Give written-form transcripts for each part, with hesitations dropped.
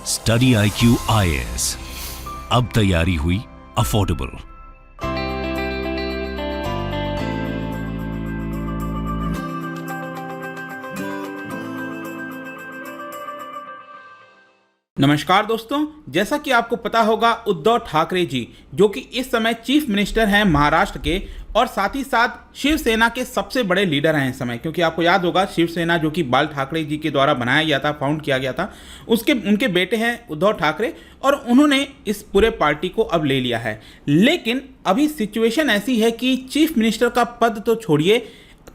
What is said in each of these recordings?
Study IQ IAS, अब तैयारी हुई अफोर्डेबल। नमस्कार दोस्तों, जैसा कि आपको पता होगा उद्धव ठाकरे जी जो कि इस समय चीफ मिनिस्टर हैं महाराष्ट्र के और साथ ही साथ शिवसेना के सबसे बड़े लीडर हैं इस समय, क्योंकि आपको याद होगा शिवसेना जो कि बाल ठाकरे जी के द्वारा बनाया गया था, फाउंड किया गया था, उनके बेटे हैं उद्धव ठाकरे और उन्होंने इस पूरे पार्टी को अब ले लिया है। लेकिन अभी सिचुएशन ऐसी है कि चीफ मिनिस्टर का पद तो छोड़िए,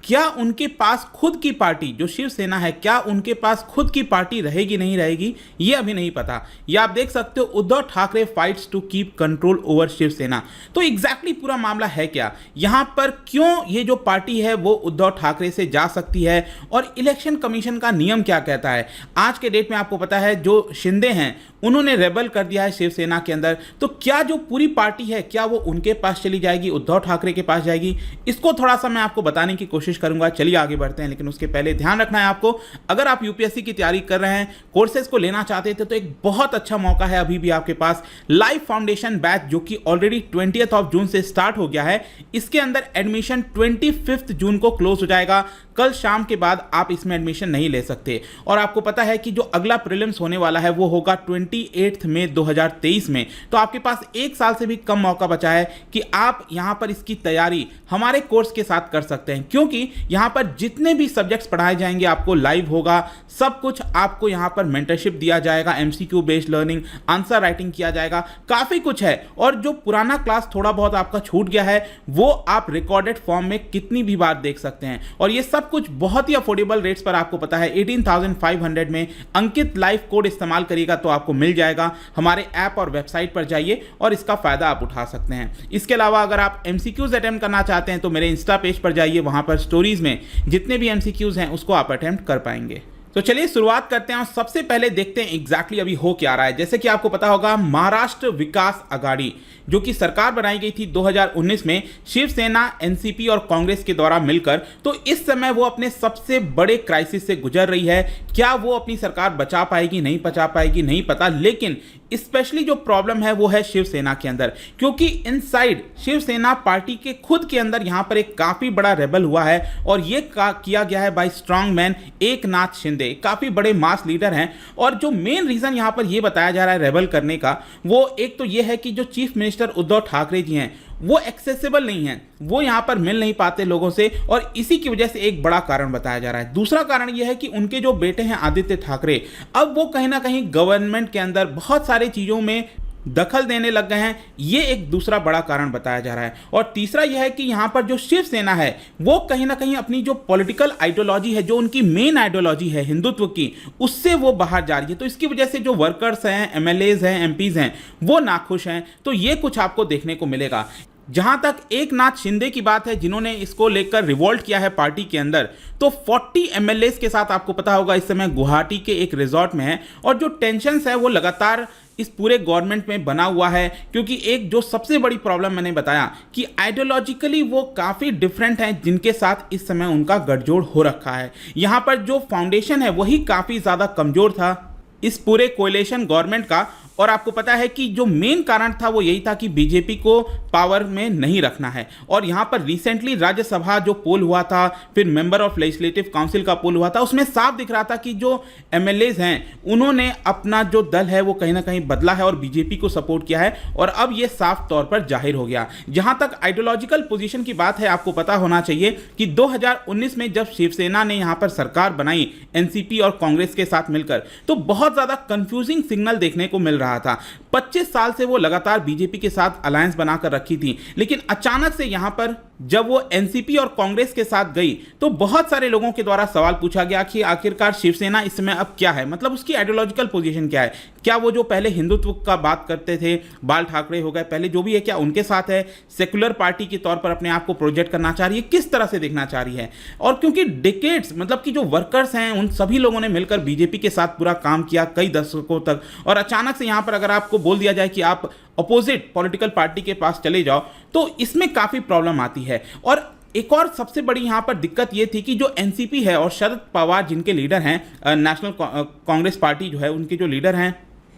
क्या उनके पास खुद की पार्टी जो शिवसेना है, क्या उनके पास खुद की पार्टी रहेगी नहीं रहेगी ये अभी नहीं पता। ये आप देख सकते हो, Uddhav Thackeray fights to keep control over Shiv Sena. तो एग्जैक्टली पूरा मामला है क्या, यहां पर क्यों ये जो पार्टी है वो उद्धव ठाकरे से जा सकती है और इलेक्शन कमीशन का नियम क्या कहता है। आज के डेट में आपको पता है जो शिंदे हैं उन्होंने रेबल कर दिया है शिवसेना के अंदर, तो क्या जो पूरी पार्टी है क्या वो उनके पास चली जाएगी, उद्धव ठाकरे के पास जाएगी, इसको थोड़ा सा मैं आपको बताने की कोशिश करूंगा। चलिए आगे बढ़ते हैं, लेकिन उसके पहले ध्यान रखना है आपको, अगर आप यूपीएससी की तैयारी कर रहे हैं, कोर्सेज को लेना चाहते थे तो एक बहुत अच्छा मौका है अभी भी आपके पास। लाइव फाउंडेशन बैच जो कि ऑलरेडी 20 जून से स्टार्ट हो गया है, इसके अंदर एडमिशन 25 जून को क्लोज हो जाएगा। कल शाम के बाद आप इसमें एडमिशन नहीं ले सकते। और आपको पता है कि जो अगला प्रीलिम्स होने वाला है वो होगा 28 मई 2023 में। तो आपके पास एक साल से भी कम मौका बचा है कि आप यहां पर इसकी तैयारी हमारे कोर्स के साथ कर सकते हैं, क्योंकि यहां पर जितने भी सब्जेक्ट्स पढ़ाए जाएंगे आपको लाइव होगा, सब कुछ आपको यहां पर मेंटरशिप दिया जाएगा, MCQ based learning, answer writing किया जाएगा, काफी कुछ है। और जो पुराना क्लास थोड़ा बहुत आपका छूट गया है वो आप रिकॉर्डेड फॉर्म में कितनी भी बार देख सकते हैं। और ये सब कुछ बहुत ही अफोर्डेबल रेट्स पर आपको पता है 18,500 में। अंकित लाइव कोड इस्तेमाल करिएगा तो आपको मिल जाएगा। हमारे ऐप और वेबसाइट पर जाइए और इसका फायदा आप उठा सकते हैं। इसके अलावा अगर आप MCQs अटेम्प्ट करना चाहते हैं तो मेरे इंस्टा पेज पर जाइए, वहां पर स्टोरीज में जितने भी MCQs हैं उसको आप अटेम्प्ट कर पाएंगे। तो चलिए शुरुआत करते हैं और सबसे पहले देखते हैं एग्जैक्टली अभी हो क्या रहा है। जैसे कि आपको पता होगा महाराष्ट्र विकास आघाड़ी जो कि सरकार बनाई गई थी 2019 में शिवसेना, NCP और कांग्रेस के द्वारा मिलकर, तो इस समय वो अपने सबसे बड़े क्राइसिस से गुजर रही है। क्या वो अपनी सरकार बचा पाएगी नहीं बचा पाएगी नहीं पता, लेकिन स्पेशली जो प्रॉब्लम है वो है शिवसेना के अंदर, क्योंकि इनसाइड शिवसेना पार्टी के खुद के अंदर यहां पर एक काफी बड़ा रेबल हुआ है और ये किया गया है by strong man Eknath Shinde, काफी बड़े मास लीडर हैं। और जो मेन रीजन यहां पर यह बताया जा रहा है रेबल करने का, वो एक तो यह है कि जो चीफ मिनिस्टर उद्धव ठाकरे जी हैं वो एक्सेसिबल नहीं है, वो यहां पर मिल नहीं पाते लोगों से, और इसी की वजह से एक बड़ा कारण बताया जा रहा है। दूसरा कारण यह है कि उनके जो बेटे हैं आदित्य ठाकरे, अब वो कहीं ना कहीं गवर्नमेंट के अंदर बहुत सारी चीजों में दखल देने लग गए हैं, ये एक दूसरा बड़ा कारण बताया जा रहा है। और तीसरा यह है कि यहां पर जो शिवसेना है वो कहीं ना कहीं अपनी जो पॉलिटिकल आइडियोलॉजी है, जो उनकी मेन आइडियोलॉजी है हिंदुत्व की, उससे वो बाहर जा रही है। तो इसकी वजह से जो वर्कर्स हैं, MLAs हैं, MPs हैं, वो नाखुश हैं। तो ये कुछ आपको देखने को मिलेगा। जहां तक एकनाथ शिंदे की बात है जिन्होंने इसको लेकर रिवोल्ट किया है पार्टी के अंदर, तो 40 MLAs के साथ आपको पता होगा इस समय गुवाहाटी के एक रिजॉर्ट में है। और जो टेंशन्स है वो लगातार इस पूरे गवर्नमेंट में बना हुआ है, क्योंकि एक जो सबसे बड़ी प्रॉब्लम मैंने बताया कि आइडियोलॉजिकली वो काफ़ी डिफरेंट हैं, जिनके साथ इस समय उनका गठजोड़ हो रखा है। यहाँ पर जो फाउंडेशन है वही काफ़ी ज़्यादा कमज़ोर था इस पूरे कोएलिशन गवर्नमेंट का। और आपको पता है कि जो मेन कारण था वो यही था कि बीजेपी को पावर में नहीं रखना है। और यहाँ पर रिसेंटली राज्यसभा जो पोल हुआ था, फिर मेंबर ऑफ लेजिस्लेटिव काउंसिल का पोल हुआ था, उसमें साफ दिख रहा था कि जो MLAs हैं उन्होंने अपना जो दल है वो कहीं ना कहीं बदला है और बीजेपी को सपोर्ट किया है। और अब ये साफ तौर पर जाहिर हो गया। जहाँ तक आइडियोलॉजिकल पोजीशन की बात है, आपको पता होना चाहिए कि 2019 में जब शिवसेना ने यहाँ पर सरकार बनाई NCP और कांग्रेस के साथ मिलकर, तो बहुत ज़्यादा कंफ्यूजिंग सिग्नल देखने को मिल रहा था। 25 साल से वो लगातार बीजेपी के साथ अलायंस बनाकर रखी थी, लेकिन अचानक से यहां पर जब वो NCP और कांग्रेस के साथ गई तो बहुत सारे लोगों के द्वारा सवाल पूछा गया कि आखिरकार शिवसेना इस समय अब क्या है, मतलब उसकी आइडियोलॉजिकल पोजीशन क्या है। क्या वो जो पहले हिंदुत्व का बात करते थे, बाल ठाकरे हो गए पहले जो भी है, क्या उनके साथ है, सेकुलर पार्टी के तौर पर अपने आप को प्रोजेक्ट करना चाह रही है, किस तरह से देखना चाह रही है। और क्योंकि डिकेड्स मतलब कि जो वर्कर्स हैं उन सभी लोगों ने मिलकर बीजेपी के साथ पूरा काम किया कई दशकों तक, और अचानक से यहां पर अगर आपको बोल दिया जाए कि आप अपोजिट पॉलिटिकल पार्टी के पास चले जाओ तो इसमें काफी प्रॉब्लम आती है। और एक और सबसे बड़ी यहां पर दिक्कत यह थी कि जो एनसीपी है और शरद पवार जिनके लीडर हैं, नेशनल कांग्रेस पार्टी जो है उनके जो लीडर हैं,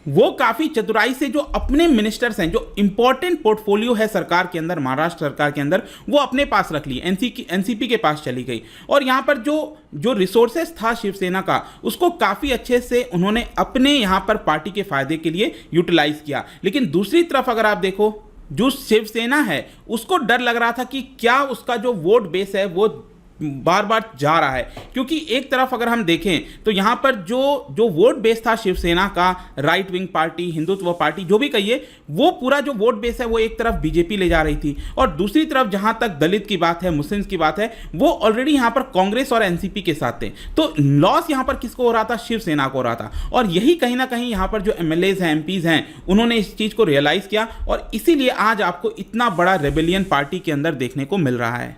वो काफी चतुराई से जो अपने मिनिस्टर्स हैं, जो इंपॉर्टेंट पोर्टफोलियो है सरकार के अंदर, महाराष्ट्र सरकार के अंदर, वो अपने पास रख ली, एनसीपी के पास चली गई। और यहां पर जो रिसोर्सेस था शिवसेना का, उसको काफी अच्छे से उन्होंने अपने यहां पर पार्टी के फायदे के लिए यूटिलाइज किया। लेकिन दूसरी तरफ अगर आप देखो, जो शिवसेना है उसको डर लग रहा था कि क्या उसका जो वोट बेस है वो बार बार जा रहा है, क्योंकि एक तरफ अगर हम देखें तो यहां पर जो वोट बेस था शिवसेना का, right wing party, Hindutva party, जो भी कहिए, वो पूरा जो वोट बेस है वो एक तरफ बीजेपी ले जा रही थी, और दूसरी तरफ जहां तक दलित की बात है, मुस्लिम्स की बात है, वो ऑलरेडी यहां पर कांग्रेस और एनसीपी के साथ थे। तो लॉस यहां पर किसको हो रहा था? शिवसेना को हो रहा था। और यही कहीं ना कहीं यहां पर जो एमएलएज हैं, एमपीज हैं, उन्होंने इस चीज को रियलाइज किया, और इसीलिए आज आपको इतना बड़ा रेबेलियन पार्टी के अंदर देखने को मिल रहा है।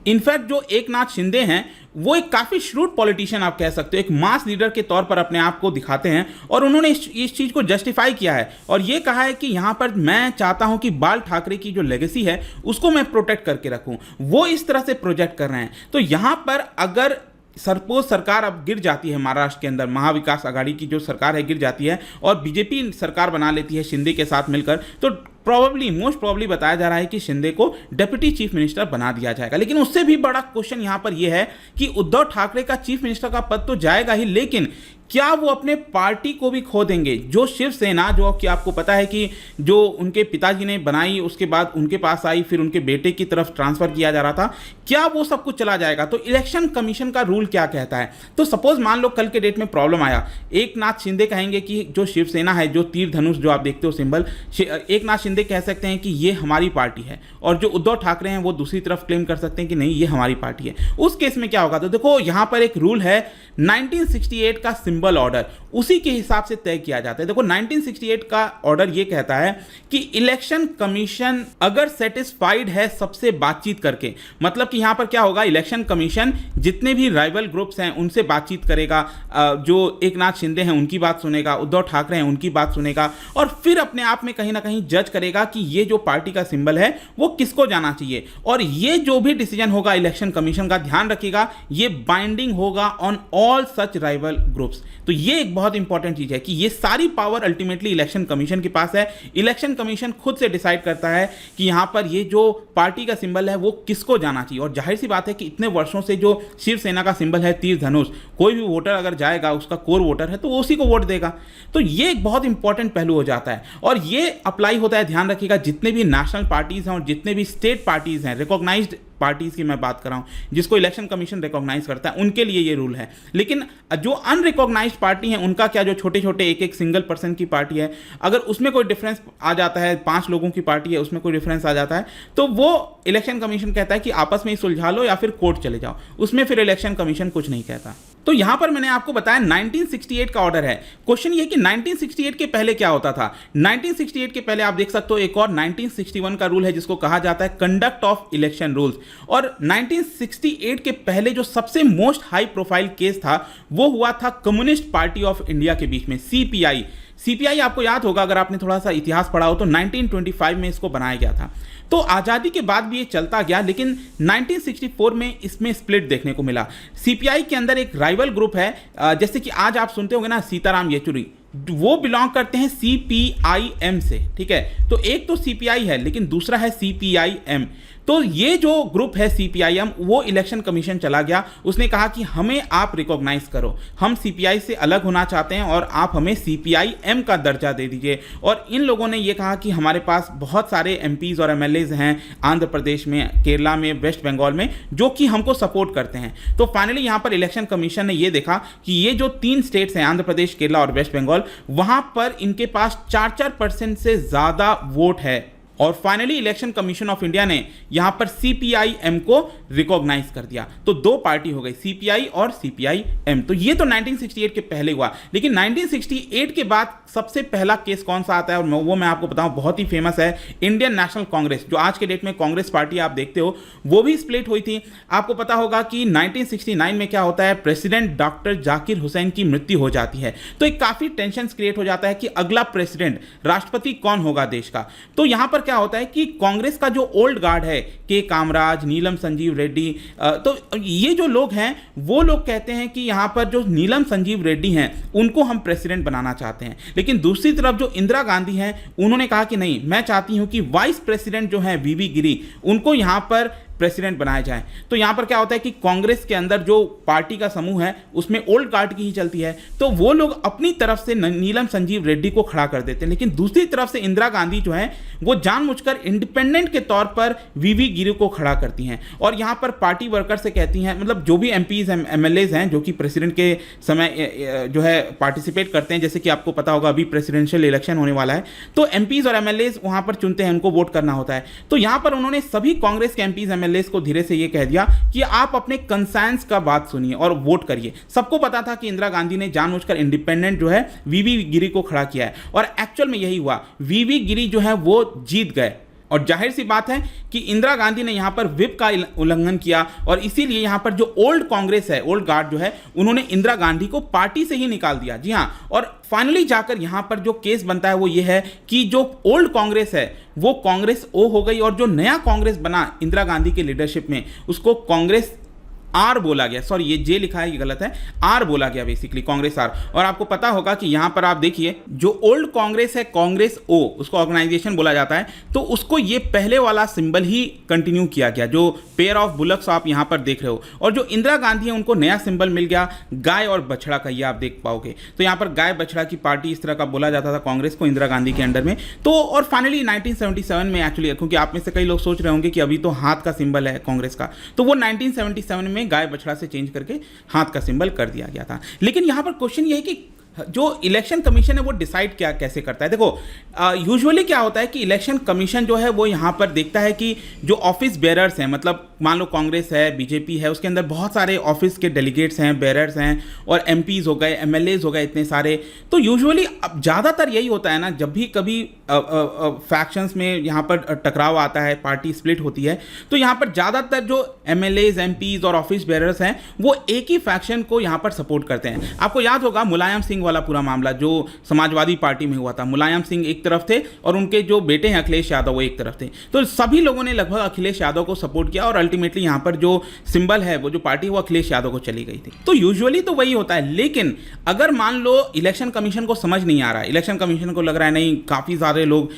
इनफैक्ट जो एकनाथ शिंदे हैं, वो एक काफ़ी श्रूड पॉलिटिशियन आप कह सकते हो, एक मास लीडर के तौर पर अपने आप को दिखाते हैं, और उन्होंने इस चीज़ को जस्टिफाई किया है और ये कहा है कि यहाँ पर मैं चाहता हूँ कि बाल ठाकरे की जो लेगेसी है उसको मैं प्रोटेक्ट करके रखूँ। वो इस तरह से प्रोजेक्ट कर रहे हैं। तो यहाँ पर अगर सपोज सरकार अब गिर जाती है, महाराष्ट्र के अंदर महाविकास आघाड़ी की जो सरकार है गिर जाती है और बीजेपी सरकार बना लेती है शिंदे के साथ मिलकर, तो मोस्ट प्रॉब्ली बताया जा रहा है कि शिंदे को डेप्यूटी चीफ मिनिस्टर बना दिया जाएगा। लेकिन उससे भी बड़ा क्वेश्चन यहां पर यह है कि उद्धव ठाकरे का चीफ मिनिस्टर का पद तो जाएगा ही, लेकिन क्या वो अपने पार्टी को भी खो देंगे? जो शिवसेना, जो कि आपको पता है कि जो उनके पिताजी ने बनाई, उसके बाद उनके पास आई, फिर उनके बेटे की तरफ ट्रांसफर किया जा रहा था, क्या वो सब कुछ चला जाएगा? तो इलेक्शन कमीशन का रूल क्या कहता है? तो सपोज मान लो कल के डेट में प्रॉब्लम आया, एकनाथ शिंदे कहेंगे कि जो शिवसेना है, जो तीर धनुष जो आप देखते हो सिंबल, एकनाथ शिंदे कह सकते हैं कि ये हमारी पार्टी है, और जो उद्धव ठाकरे हैं वो दूसरी तरफ क्लेम कर सकते हैं कि नहीं ये हमारी पार्टी है। उस केस में क्या होगा? तो देखो यहां पर एक रूल है 1968 का सिंबल ऑर्डर, उसी के हिसाब से तय किया जाता है। देखो 1968 का ऑर्डर ये कहता है कि इलेक्शन कमीशन अगर सेटिस्फाइड है सबसे बातचीत करके, मतलब कि यहां पर क्या होगा, इलेक्शन कमीशन जितने भी राइवल ग्रुप्स हैं उनसे बातचीत करेगा, जो एकनाथ शिंदे हैं उनकी बात सुनेगा, उद्धव ठाकरे हैं उनकी बात सुनेगा, और फिर अपने आप में कहीं ना कहीं जज करेगा कि ये जो पार्टी का सिंबल है वो किसको जाना चाहिए। और ये जो भी डिसीजन होगा इलेक्शन कमीशन का, ध्यान रखिएगा, ये बाइंडिंग होगा on all such rival groups. तो ये एक बहुत इंपॉर्टेंट चीज है कि ये सारी पावर अल्टीमेटली इलेक्शन कमीशन के पास है। इलेक्शन कमीशन खुद से डिसाइड करता है कि यहां पर ये जो पार्टी का सिंबल है वो किसको जाना चाहिए। और जाहिर सी बात है कि इतने वर्षों से जो शिवसेना का सिंबल है तीर धनुष, कोई भी वोटर अगर जाएगा, उसका कोर वोटर है, तो वो उसी को वोट देगा। तो ये एक बहुत इंपॉर्टेंट पहलू हो जाता है, और ये अप्लाई होता है, ध्यान रखिएगा, जितने भी नेशनल पार्टीज हैं और जितने भी स्टेट पार्टीज हैं, रिकॉग्नाइज्ड पार्टीज की मैं बात कर रहा हूं, जिसको इलेक्शन कमीशन रिकॉग्नाइज करता है, उनके लिए ये रूल है। लेकिन जो अनरिकॉग्नाइज्ड पार्टी है उनका क्या, जो छोटे छोटे एक सिंगल पर्सन की पार्टी है, अगर उसमें कोई डिफरेंस आ जाता है, 5 लोगों की पार्टी है उसमें कोई डिफरेंस आ जाता है, तो वो इलेक्शन कमीशन कहता है कि आपस में ही सुलझा लो या फिर कोर्ट चले जाओ, उसमें फिर इलेक्शन कमीशन कुछ नहीं कहता। तो यहां पर मैंने आपको बताया 1968 का ऑर्डर है। क्वेश्चन ये कि 1968 के पहले क्या होता था? 1968 के पहले आप देख सकते हो एक और 1961 का रूल है जिसको कहा जाता है कंडक्ट ऑफ इलेक्शन रूल्स। और 1968 के पहले जो सबसे मोस्ट हाई प्रोफाइल केस था वो हुआ था कम्युनिस्ट पार्टी ऑफ इंडिया के बीच में, सीपीआई आपको याद होगा अगर आपने थोड़ा सा इतिहास पढ़ा हो तो 1925 में इसको बनाया गया था। तो आज़ादी के बाद भी ये चलता गया, लेकिन 1964 में इसमें स्प्लिट देखने को मिला। सीपीआई के अंदर एक राइवल ग्रुप है, जैसे कि आज आप सुनते होंगे ना सीताराम येचुरी, वो बिलोंग करते हैं सीपीआईएम से, ठीक है। तो एक तो सीपीआई है लेकिन दूसरा है सीपीआईएम। तो ये जो ग्रुप है सीपीआईएम, वो इलेक्शन कमीशन चला गया, उसने कहा कि हमें आप रिकॉग्नाइज करो, हम सीपीआई से अलग होना चाहते हैं और आप हमें सीपीआईएम का दर्जा दे दीजिए। और इन लोगों ने ये कहा कि हमारे पास बहुत सारे एमपीज और एमएलएज हैं आंध्र प्रदेश में, केरला में, वेस्ट बंगाल में, जो कि हमको सपोर्ट करते हैं। तो फाइनली यहाँ पर इलेक्शन कमीशन ने ये देखा कि ये जो 3 स्टेट्स हैं, आंध्र प्रदेश, केरला और वेस्ट बंगाल, वहां पर इनके पास 4% से ज्यादा वोट है। और finally election commission of India ने यहां पर सीपीआईएम को रिकॉग्नाइज कर दिया। तो 2 पार्टी हो गई, सीपीआई और सीपीआईएम। तो ये तो 1968 के पहले हुआ, लेकिन 1968 के बाद सबसे पहला केस कौन सा आता है, और वो मैं आपको बताऊं, बहुत ही फेमस है, इंडियन नेशनल कांग्रेस, जो आज के डेट में कांग्रेस पार्टी आप देखते हो, वो भी स्प्लिट हुई थी। आपको पता होगा कि 1969 में क्या होता है, प्रेसिडेंट डॉक्टर जाकिर हुसैन की मृत्यु हो जाती है। तो एक काफी टेंशन क्रिएट हो जाता है कि अगला प्रेसिडेंट, राष्ट्रपति कौन होगा देश का। तो यहां पर क्या क्या होता है कि कांग्रेस का जो ओल्ड गार्ड है, के कामराज, नीलम संजीव रेड्डी, तो ये जो लोग हैं वो लोग कहते हैं कि यहां पर जो नीलम संजीव रेड्डी हैं उनको हम प्रेसिडेंट बनाना चाहते हैं। लेकिन दूसरी तरफ जो इंदिरा गांधी हैं उन्होंने कहा कि नहीं, मैं चाहती हूं कि वाइस प्रेसिडेंट जो है वीवी गिरी, उनको यहां पर प्रेसिडेंट बनाया जाए। तो यहां पर क्या होता है कि कांग्रेस के अंदर जो पार्टी का समूह है उसमें ओल्ड गार्ड की ही चलती है, तो वो लोग अपनी तरफ से नीलम संजीव रेड्डी को खड़ा कर देते हैं। लेकिन दूसरी तरफ से इंदिरा गांधी जो है वो जानबूझकर इंडिपेंडेंट के तौर पर वीवी गिरी को खड़ा करती हैं और यहां पर पार्टी वर्कर से कहती हैं, मतलब जो भी एमपीज एमएलएज हैं जो कि प्रेसिडेंट के समय जो है पार्टिसिपेट करते हैं, जैसे कि आपको पता होगा अभी प्रेसिडेंशियल इलेक्शन होने वाला है, तो एमपीज और एमएलएज वहां पर चुनते हैं, उनको वोट करना होता है। तो यहां पर उन्होंने सभी कांग्रेस के एमपीज एमएलएज को धीरे से ये कह दिया कि आप अपने कंसेंस का बात सुनिए और वोट करिए। सबको पता था कि इंदिरा गांधी ने जानबूझकर इंडिपेंडेंट जो है वीवी गिरी को खड़ा किया है और एक्चुअल में यही हुआ, वीवी गिरी जो है वो जीत गए। और जाहिर सी बात है कि इंदिरा गांधी ने यहां पर व्हिप का उल्लंघन किया और इसीलिए यहां पर जो ओल्ड कांग्रेस है, ओल्ड गार्ड जो है, उन्होंने इंदिरा गांधी को पार्टी से ही निकाल दिया। जी हां, और फाइनली जाकर यहां पर जो केस बनता है वो ये है कि जो ओल्ड कांग्रेस है वो कांग्रेस ओ हो गई और जो नया कांग्रेस बना इंदिरा गांधी के लीडरशिप में उसको कांग्रेस आर बोला गया। सॉरी, ये जे लिखा है, ये गलत है, आर बोला गया बेसिकली, कांग्रेस आर। और आपको पता होगा कि यहां पर आप देखिए जो ओल्ड कांग्रेस है, कांग्रेस ओ, उसको ऑर्गेनाइजेशन बोला जाता है, तो उसको ये पहले वाला सिंबल ही कंटिन्यू किया गया, जो पेयर ऑफ बुलक्स आप यहां पर देख रहे हो। और जो इंदिरा गांधी है उनको नया सिंबल मिल गया गाय और बछड़ा का, ये आप देख पाओगे। तो यहां पर गाय बछड़ा की पार्टी इस तरह का बोला जाता था कांग्रेस को इंदिरा गांधी के अंडर में। तो और फाइनली 1977 में एक्चुअली, क्योंकि आप में से कई लोग सोच रहे होंगे कि अभी तो हाथ का सिंबल है कांग्रेस का, तो वो 1977 में गाय बछड़ा से चेंज करके हाथ का सिंबल कर दिया गया था। लेकिन यहां पर क्वेश्चन ये है कि जो इलेक्शन कमीशन है वो डिसाइड क्या कैसे करता है। देखो यूजुअली क्या होता है कि इलेक्शन कमीशन जो है वो यहाँ पर देखता है कि जो ऑफिस बेरर्स हैं, मतलब मान लो कांग्रेस है, बीजेपी है, उसके अंदर बहुत सारे ऑफिस के डेलीगेट्स हैं, बेरर्स हैं और एमपीज हो गए, एमएलएज हो गए, इतने सारे। तो यूजुअली अब ज़्यादातर यही होता है ना, जब भी कभी फैक्शंस में यहाँ पर टकराव आता है, पार्टी स्प्लिट होती है, तो यहाँ पर ज़्यादातर जो एमएलएज, एमपीज और ऑफिस बेरर्स हैं वो एक ही फैक्शन को यहाँ पर सपोर्ट करते हैं। आपको याद होगा मुलायम सिंह वाला पूरा मामला जो समाजवादी पार्टी में हुआ था। मुलायम सिंह एक तरफ थे और उनके जो बेटे हैं अखिलेश यादव वो एक तरफ थे। तो सभी लोगों ने लगभग अखिलेश यादव को सपोर्ट किया और अल्टीमेटली यहां पर जो सिंबल है, वो जो पार्टी, वो अखिलेश यादव को चली गई थी। तो यूजुअली तो वही होता है। लेकिन अगर मान लो इलेक्शन कमीशन को समझ नहीं आ रहा है, इलेक्शन कमीशन को लग रहा है नहीं, काफ़ी सारे लोग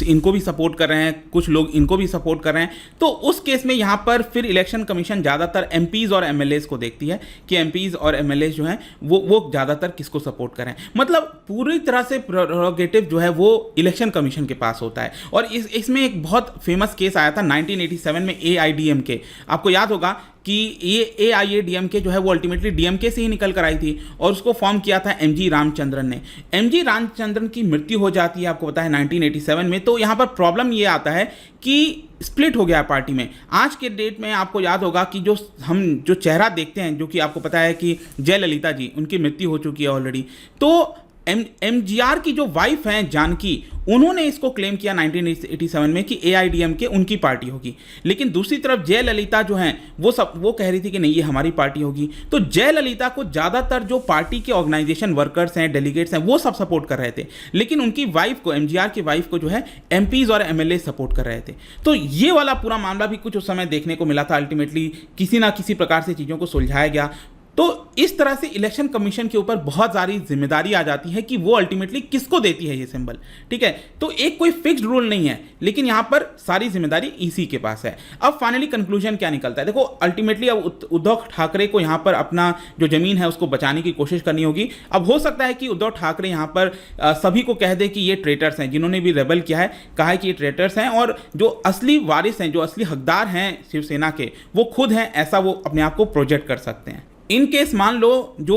इनको भी सपोर्ट कर रहे हैं, कुछ लोग इनको भी सपोर्ट कर रहे हैं, तो उस केस में यहां पर फिर इलेक्शन कमीशन ज़्यादातर एमपीज और एमएलएज को देखती है कि एमपीज और एमएलएज जो हैं वो ज़्यादातर किसको सपोर्ट करें। मतलब पूरी तरह से प्रेरोगेटिव जो है वो इलेक्शन कमीशन के पास होता है। और इसमें एक बहुत फेमस केस आया था 1987 में AIADMK। आपको याद होगा कि ये AIADMK जो है वो अल्टीमेटली डीएमके से ही निकल कर आई थी और उसको फॉर्म किया था MG रामचंद्रन ने। MG रामचंद्रन की मृत्यु हो जाती है, आपको पता है 1987 में। तो यहाँ पर प्रॉब्लम ये आता है कि स्प्लिट हो गया पार्टी में। आज के डेट में आपको याद होगा कि हम जो चेहरा देखते हैं, जो कि आपको पता है कि जयललिता जी, उनकी मृत्यु हो चुकी है ऑलरेडी। तो MGR की जो वाइफ हैं जानकी, उन्होंने इसको क्लेम किया 1987 में कि AIADMK उनकी पार्टी होगी। लेकिन दूसरी तरफ जयललिता जो हैं वो कह रही थी कि नहीं, ये हमारी पार्टी होगी। तो जयललिता को ज़्यादातर जो पार्टी के ऑर्गेनाइजेशन वर्कर्स हैं, डेलीगेट्स हैं, वो सब सपोर्ट कर रहे थे। लेकिन उनकी वाइफ को, MGR की वाइफ को जो है MPs और MLA सपोर्ट कर रहे थे। तो ये वाला पूरा मामला भी कुछ उस समय देखने को मिला था। अल्टीमेटली किसी ना किसी प्रकार से चीज़ों को सुलझाया गया। तो इस तरह से इलेक्शन कमीशन के ऊपर बहुत सारी जिम्मेदारी आ जाती है कि वो अल्टीमेटली किसको देती है ये सिंबल, ठीक है। तो एक कोई फिक्स्ड रूल नहीं है, लेकिन यहाँ पर सारी जिम्मेदारी इसी के पास है। अब फाइनली कंक्लूजन क्या निकलता है? देखो अल्टीमेटली अब उद्धव ठाकरे को यहाँ पर अपना जो जमीन है उसको बचाने की कोशिश करनी होगी। अब हो सकता है कि उद्धव ठाकरे यहाँ पर सभी को कह दे कि ये ट्रेटर्स हैं, जिन्होंने भी रेबल किया है, कहा है कि ये ट्रेटर्स हैं और जो असली वारिस हैं, जो असली हकदार हैं शिवसेना के, वो खुद हैं, ऐसा वो अपने आप को प्रोजेक्ट कर सकते हैं। इन केस मान लो जो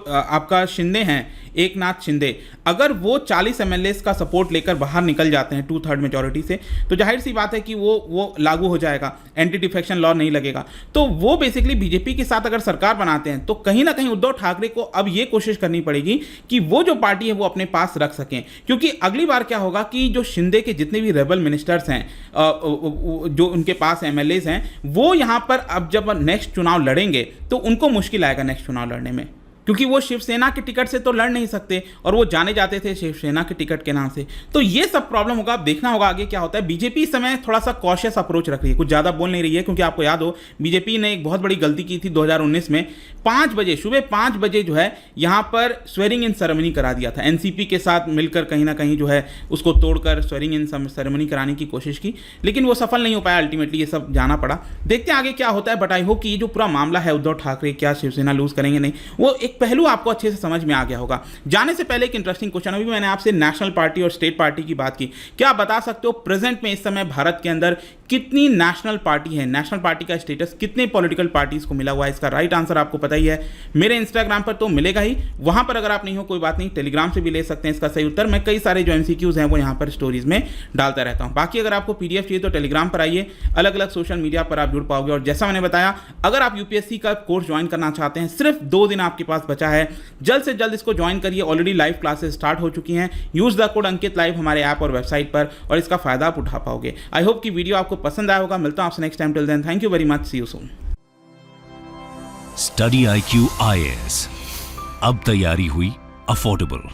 आपका शिंदे हैं, एकनाथ शिंदे, अगर वो 40 MLAs का सपोर्ट लेकर बाहर निकल जाते हैं 2/3 मेजॉरिटी से, तो जाहिर सी बात है कि वो लागू हो जाएगा, एंटी डिफेक्शन लॉ नहीं लगेगा। तो वो बेसिकली बीजेपी के साथ अगर सरकार बनाते हैं तो कहीं ना कहीं उद्धव ठाकरे को अब ये कोशिश करनी पड़ेगी कि वो जो पार्टी है वो अपने पास रख सकें। क्योंकि अगली बार क्या होगा कि जो शिंदे के जितने भी रेबल मिनिस्टर्स हैं, जो उनके पास MLAs हैं, वो यहाँ पर अब जब नेक्स्ट चुनाव लड़ेंगे तो उनको मुश्किल आएगा नेक्स्ट चुनाव लड़ने में। क्योंकि वो शिवसेना के टिकट से तो लड़ नहीं सकते और वो जाने जाते थे शिवसेना के टिकट के नाम से। तो ये सब प्रॉब्लम होगा, अब देखना होगा आगे क्या होता है। बीजेपी इस समय थोड़ा सा कॉशियस अप्रोच रख रही है, कुछ ज़्यादा बोल नहीं रही है, क्योंकि आपको याद हो बीजेपी ने एक बहुत बड़ी गलती की थी 2019 में। 5 बजे सुबह 5 बजे जो है यहाँ पर स्वेरिंग इन सेरेमनी करा दिया था, एनसीपी के साथ मिलकर कहीं ना कहीं जो है उसको तोड़कर स्वेरिंग इन सेरेमनी कराने की कोशिश की, लेकिन वो सफल नहीं हो पाया। अल्टीमेटली ये सब जाना पड़ा, देखते हैं आगे क्या होता है। बट आई होप कि ये जो पूरा मामला है उद्धव ठाकरे क्या शिवसेना लूज करेंगे नहीं, वो एक पहलू आपको अच्छे से समझ में आ गया होगा। जाने से पहले एक इंटरेस्टिंग क्वेश्चन, अभी मैंने आपसे नेशनल पार्टी और स्टेट पार्टी की बात की, क्या आप बता सकते हो प्रेजेंट में इस समय भारत के अंदर कितनी नेशनल पार्टी है, नेशनल पार्टी का स्टेटस कितने पॉलिटिकल पार्टीज को मिला हुआ है? इसका राइट आंसर आपको पता ही है, मेरे इंस्टाग्राम पर तो मिलेगा ही, वहां पर अगर आप नहीं हो कोई बात नहीं, टेलीग्राम से भी ले सकते हैं इसका सही उत्तर। मैं कई सारे जो एमसीक्यूज हैं वो यहाँ पर स्टोरीज में डालता रहता हूँ। बाकी अगर आपको पीडीएफ चाहिए तो टेलीग्राम पर आइए, अलग अलग सोशल मीडिया पर आप जुड़ पाओगे। और जैसा मैंने बताया, अगर आप यूपीएससी का कोर्स ज्वाइन करना चाहते हैं, सिर्फ 2 दिन आपके पास बचा है, जल्द से जल्द इसको ज्वाइन करिए। ऑलरेडी लाइव क्लासेस स्टार्ट हो चुकी हैं, use the code Ankit live हमारे ऐप और वेबसाइट पर, और इसका फायदा आप उठा पाओगे। आई होप कि वीडियो आपको पसंद आया होगा। मिलता हूं आपसे next time, till then thank you very much, see you soon. Study IQ IAS, अब तैयारी हुई अफोर्डेबल।